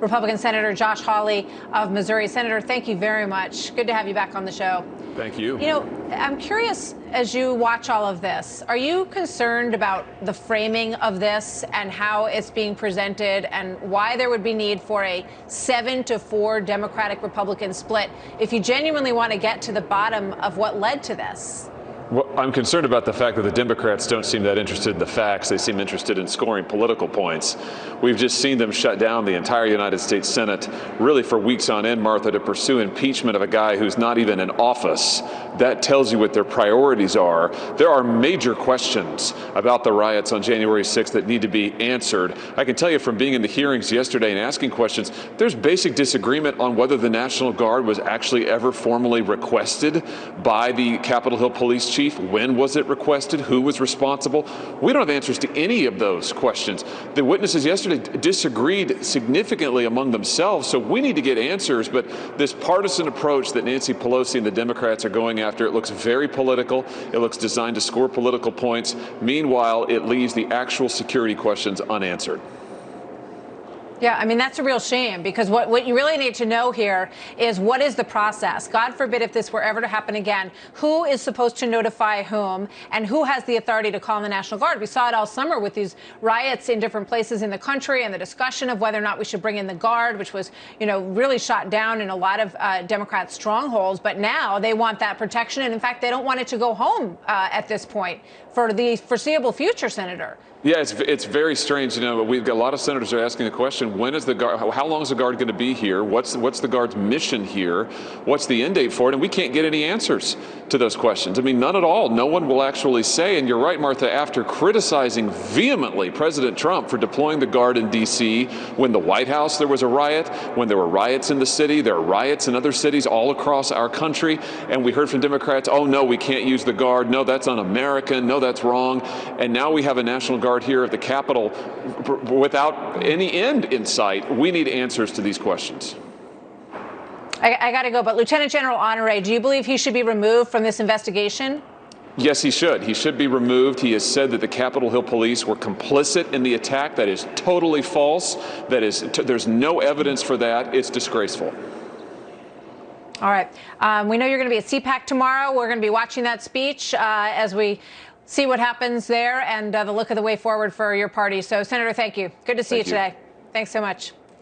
Republican Senator Josh Hawley of Missouri. Senator, thank you very much. Good to have you back on the show. Thank you. You know, I'm curious, as you watch all of this, are you concerned about the framing of this and how it's being presented and why there would be need for a 7-4 Democratic-Republican split if you genuinely want to get to the bottom of what led to this? Well, I'm concerned about the fact that the Democrats don't seem that interested in the facts. They seem interested in scoring political points. We've just seen them shut down the entire United States Senate, really for weeks on end, Martha, to pursue impeachment of a guy who's not even in office. That tells you what their priorities are. There are major questions about the riots on January 6th that need to be answered. I can tell you from being in the hearings yesterday and asking questions, there's basic disagreement on whether the National Guard was actually ever formally requested by the Capitol Hill Police Chief. When was it requested? Who was responsible? We don't have answers to any of those questions. The witnesses yesterday disagreed significantly among themselves, so we need to get answers. But this partisan approach that Nancy Pelosi and the Democrats are going after, it looks very political. It looks designed to score political points. Meanwhile, it leaves the actual security questions unanswered. Yeah, I mean, that's a real shame, because what you really need to know here is what is the process? God forbid if this were ever to happen again, who is supposed to notify whom and who has the authority to call in the National Guard? We saw it all summer with these riots in different places in the country and the discussion of whether or not we should bring in the Guard, which was, you know, really shot down in a lot of Democrat strongholds. But now they want that protection. And in fact, they don't want it to go home at this point for the foreseeable future, Senator. Yeah, it's very strange. You know, we've got a lot of senators are asking the question: when is the Guard? How long is the Guard going to be here? What's the Guard's mission here? What's the end date for it? And we can't get any answers to those questions. I mean, none at all. No one will actually say. And you're right, Martha. After criticizing vehemently President Trump for deploying the Guard in D.C. when the White House there was a riot, when there were riots in the city, there are riots in other cities all across our country, and we heard from Democrats, "Oh no, we can't use the Guard. No, that's un-American. No, that's wrong." And now we have a National Guard here at the Capitol without any end in sight. We need answers to these questions. I got to go, but Lieutenant General Honore, do you believe he should be removed from this investigation? Yes, he should. He should be removed. He has said that the Capitol Hill police were complicit in the attack. That is totally false. There's no evidence for that. It's disgraceful. All right. We know you're going to be at CPAC tomorrow. We're going to be watching that speech as we see what happens there and the look of the way forward for your party. So, Senator, thank you. Good to see you today. Thanks so much.